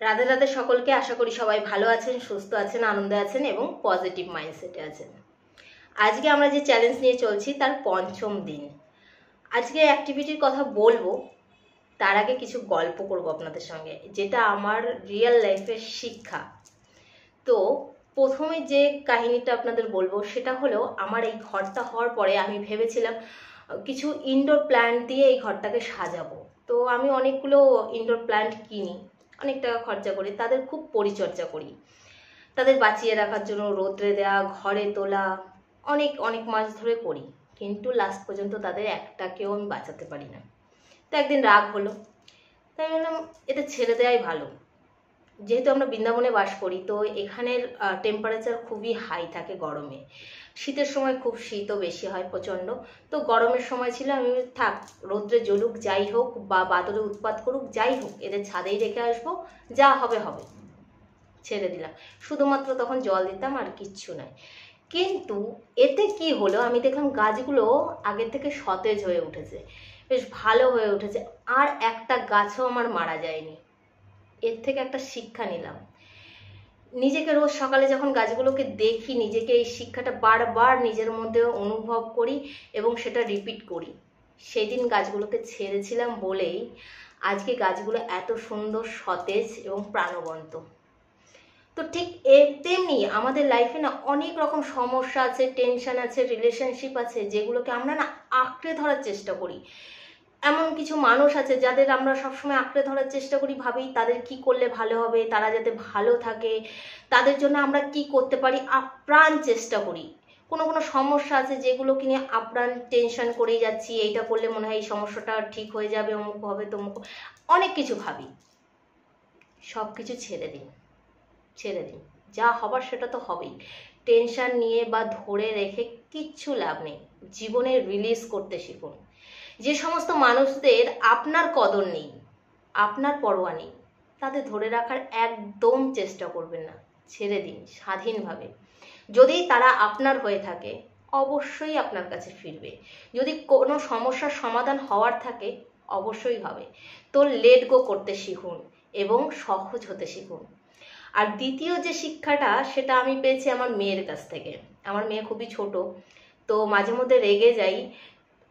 রাধে রাধে সকলকে। আশা করি সবাই ভালো আছেন, সুস্থ আছেন, আনন্দে আছেন এবং পজিটিভ মাইন্ডসেটে আছেন। আজকে আমরা যে চ্যালেঞ্জ নিয়ে চলছি তার পঞ্চম দিন। আজকে অ্যাক্টিভিটির কথা বলবো, তার আগে কিছু গল্প করব আপনাদের সঙ্গে, যেটা আমার রিয়েল লাইফের শিক্ষা। তো প্রথমে যে কাহিনীটা আপনাদের বলবো সেটা হলো, আমার এই ঘরটা হওয়ার পরে আমি ভেবেছিলাম কিছু ইনডোর প্ল্যান্ট দিয়ে এই ঘরটাকে সাজাবো। তো আমি অনেকগুলো ইনডোর প্ল্যান্ট কিনি, অনেক টাকা খরচা করি, তাদের খুব পরিচর্যা করি, তাদের বাঁচিয়ে রাখার জন্য রোদ্রে দেওয়া, ঘরে তোলা, অনেক অনেক মাস ধরে করি, কিন্তু লাস্ট পর্যন্ত তাদের একটাকেও আমি বাঁচাতে পারি না। তো একদিন রাগ হলো, তাই বললাম এটা ছেড়ে দেওয়াই ভালো। যেহেতু আমরা বৃন্দাবনে বাস করি, তো এখানের টেম্পারেচার খুবই হাই থাকে গরমে, শীতের সময় খুব শীতও বেশি হয় প্রচণ্ড। তো গরমের সময় ছিল, আমি থাক রৌদ্রে জ্বলুক যাই হোক, বা বাদলে উৎপাত করুক যাই হোক, এদের ছাদেই রেখে আসবো, যা হবে হবে, ছেড়ে দিলাম। শুধুমাত্র তখন জল দিতাম, আর কিচ্ছু নয়। কিন্তু এতে কি হলো, আমি দেখলাম গাছগুলো আগের থেকে সতেজ হয়ে উঠেছে, বেশ ভালো হয়ে উঠেছে, আর একটা গাছও আমার মারা যায়নি। এর থেকে একটা শিক্ষা নিলাম। নিজেকে রোজ সকালে যখন গাছগুলোকে দেখি, নিজেকে এই শিক্ষাটা বারবার নিজের মধ্যে অনুভব করি এবং সেটা রিপিট করি। সেদিন গাছগুলোকে ছেড়েছিলাম বলেই আজকে গাছগুলো এত সুন্দর, সতেজ এবং প্রাণবন্ত। তো ঠিক তেমনি আমাদের লাইফে না অনেক রকম সমস্যা আছে, টেনশন আছে, রিলেশনশিপ আছে, যেগুলোকে আমরা না আঁকড়ে ধরার চেষ্টা করি। এমন কিছু মানুষ আছে যাদের আমরা সবসময় আঁকড়ে ধরার চেষ্টা করি, ভাবি তাদের কি করলে ভালো হবে, তারা যাতে ভালো থাকে, তাদের জন্য আমরা কি করতে পারি, আপ্রাণ চেষ্টা করি। কোনো কোনো সমস্যা আছে যেগুলোকে নিয়ে আপ্রাণ টেনশন করেই যাচ্ছি, এইটা করলে মনে হয় এই সমস্যাটা ঠিক হয়ে যাবে, অমুক হবে তমুক, অনেক কিছু ভাবি। সব কিছু ছেড়ে দিন, ছেড়ে দিন, যা হবার সেটা তো হবেই। টেনশন নিয়ে বা ধরে রেখে কিচ্ছু লাভ নেই। জীবনে রিলিজ করতে শিখুন। যে সমস্ত মানুষদের আপনার কদর নেই, আপনার পরোয়া নেই, তাদের ধরে রাখার একদম চেষ্টা করবেন না, ছেড়ে দিন স্বাধীনভাবে। যদি তারা আপনার হয়ে থাকে, অবশ্যই আপনার কাছে ফিরবে। যদি কোনো সমস্যার সমাধান হওয়ার থাকে, অবশ্যই হবে। তো লেট গো করতে শিখুন এবং সহজ হতে শিখুন। আর দ্বিতীয় যে শিক্ষাটা, সেটা আমি পেয়েছি আমার মেয়ের কাছ থেকে। আমার মেয়ে খুবই ছোট, তো মাঝে মধ্যে রেগে যাই,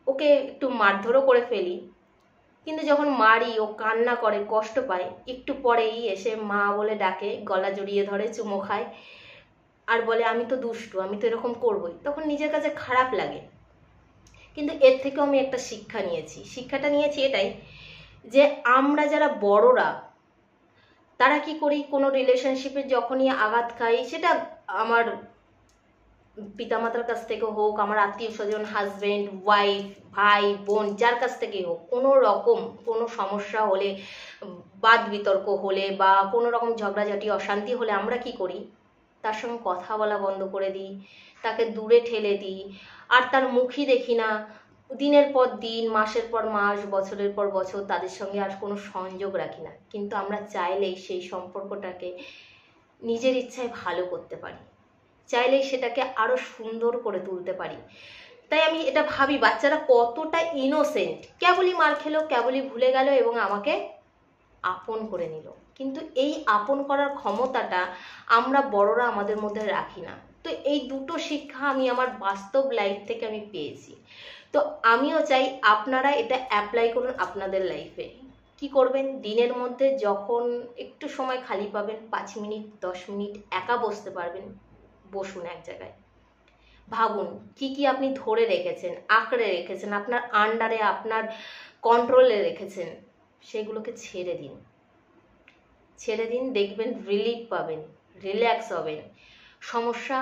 ওকে একটু মারধরও করে ফেলি, কিন্তু যখন মারি ও কান্না করে, কষ্ট পায়, একটু পরেই এসে মা বলে ডাকে, গলা জড়িয়ে ধরে, চুমো খায়, আর বলে আমি তো দুষ্টু, আমি তো এরকম করবই। তখন নিজের কাছে খারাপ লাগে, কিন্তু এর থেকেও আমি একটা শিক্ষা নিয়েছি। শিক্ষাটা নিয়েছি এটাই, যে আমরা যারা বড়রা, তারা কি করি, কোনো রিলেশনশিপে যখনই আঘাত খাই, সেটা আমার পিতামাতার কাছ থেকে হোক, আমার আত্মীয় স্বজন, হাজবেন্ড, ওয়াইফ, ভাই, বোন, যার কাছ থেকেই হোক, কোনো রকম কোনো সমস্যা হলে, বাদ বিতর্ক হলে, বা কোনো রকম ঝগড়াঝাটি অশান্তি হলে, আমরা কি করি, তার সঙ্গে কথা বলা বন্ধ করে দিই, তাকে দূরে ঠেলে দিই, আর তার মুখই দেখি না। দিনের পর দিন, মাসের পর মাস, বছরের পর বছর তাদের সঙ্গে আর কোনো সংযোগ রাখি না। কিন্তু আমরা চাইলেই সেই সম্পর্কটাকে নিজের ইচ্ছায় ভালো করতে পারি, চাইলেই সেটাকে আরো সুন্দর করে তুলতে পারি। তাই আমি এটা ভাবি, বাচ্চারা কতটা ইনোসেন্ট, কেবলই মার খেলো, কেবলই ভুলে গেল এবং আমাকে আপন করে নিল। কিন্তু এই আপন করার ক্ষমতাটা আমরা বড়রা আমাদের মধ্যে রাখি না। তো এই দুটো শিক্ষা আমি আমার বাস্তব লাইফ থেকে আমি পেয়েছি। তো আমিও চাই আপনারা এটা অ্যাপ্লাই করুন আপনাদের লাইফে। কি করবেন, দিনের মধ্যে যখন একটু সময় খালি পাবেন, 5 মিনিট 10 মিনিট একা বসতে পারবেন, বসুন এক জায়গায়, ভাবুন কি কি আপনি ধরে রেখেছেন, আঁকড়ে রেখেছেন, আপনার আন্ডারে, আপনার কন্ট্রোলে রেখেছেন, সেগুলোকে ছেড়ে দিন। ছেড়ে দিন, দেখবেন রিলিফ পাবেন, রিল্যাক্স হবেন, সমস্যা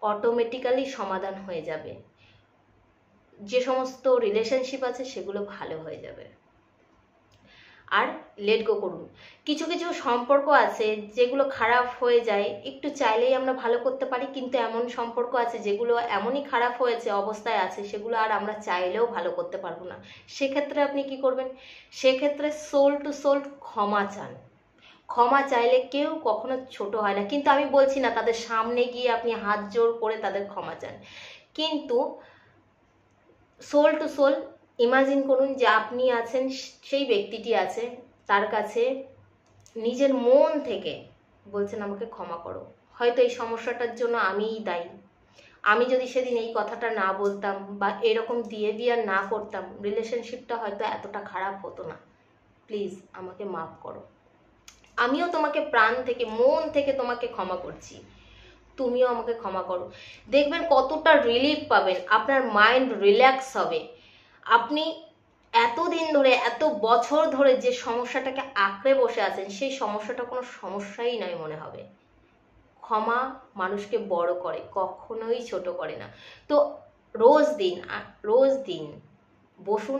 অটোমেটিক্যালি সমাধান হয়ে যাবে। যে সমস্ত রিলেশনশিপ আছে সেগুলো ভালো হয়ে যাবে। আর লেট গো করুন। কিছু কিছু সম্পর্ক আছে যেগুলো খারাপ হয়ে যায়, একটু চাইলেই আমরা ভালো করতে পারি, কিন্তু এমন সম্পর্ক আছে যেগুলো এমনই খারাপ হয়েছে, অবস্থায় আছে, সেগুলো আর আমরা চাইলেও ভালো করতে পারবো না। সেক্ষেত্রে আপনি কি করবেন, সেক্ষেত্রে সোল টু সোল ক্ষমা চান। ক্ষমা চাইলে কেউ কখনো ছোট হয় না, কিন্তু আমি বলছি না তাদের সামনে গিয়ে আপনি হাত জোড় করে তাদের ক্ষমা চান, কিন্তু সোল টু সোল ইমাজিন করুন যে আপনি আছেন, সেই ব্যক্তিটি আছে, তার কাছে নিজের মন থেকে বলছেন আমাকে ক্ষমা করো, হয়তো এই সমস্যাটার জন্য আমিই দায়ী, আমি যদি সেদিন এই কথাটা না বলতাম বা এরকম বিহেভিয়ার না করতাম, রিলেশনশিপটা হয়তো এতটা খারাপ হতো না, প্লিজ আমাকে মাফ করো। আমিও তোমাকে প্রাণ থেকে মন থেকে তোমাকে ক্ষমা করছি, তুমিও আমাকে ক্ষমা করো। দেখবেন কতটা রিলিফ পাবেন, আপনার মাইন্ড রিল্যাক্স হবে। আপনি এতদিন ধরে এত বছর ধরে যে সমস্যাটাকে আঁকড়ে বসে আছেন, সেই সমস্যাটা কোনো সমস্যাই নয় মনে হবে। ক্ষমা মানুষকে বড় করে, কখনোই ছোট করে না। তো রোজ দিন বসুন,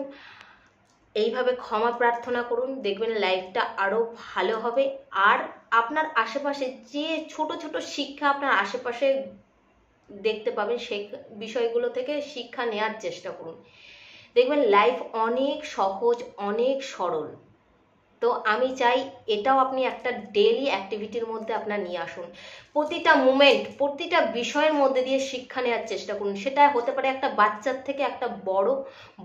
এইভাবে ক্ষমা প্রার্থনা করুন, দেখবেন লাইফটা আরো ভালো হবে। আর আপনার আশেপাশে যে ছোট ছোট শিক্ষা আপনার আশেপাশে দেখতে পাবেন, সেই বিষয়গুলো থেকে শিক্ষা নেওয়ার চেষ্টা করুন, দেখবেন লাইফ অনেক সহজ, অনেক সরল। তো আমি চাই এটাও আপনি একটা ডেইলি অ্যাক্টিভিটির মধ্যে আপনার নিয়ে আসুন। প্রতিটা মুমেন্ট, প্রতিটা বিষয়ের মধ্যে দিয়ে শিক্ষা নেওয়ার চেষ্টা করুন। সেটা হতে পারে একটা বাচ্চার থেকে একটা বড়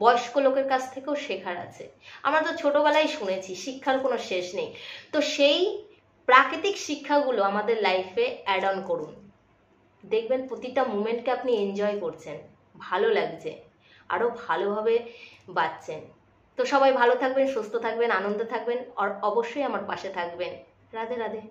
বয়স্ক লোকের কাছ থেকেও শেখার আছে। আমরা তো ছোটবেলায় শুনেছি শিক্ষার কোনো শেষ নেই। তো সেই প্রাকৃতিক শিক্ষাগুলো আমাদের লাইফে অ্যাড অন করুন, দেখবেন প্রতিটা মুমেন্টকে আপনি এনজয় করছেন, ভালো লাগছে, আরও ভালোভাবে বাঁচছেন। তো সবাই ভালো থাকবেন, সুস্থ থাকবেন, আনন্দে থাকবেন, আর অবশ্যই আমার পাশে থাকবেন। রাধে রাধে।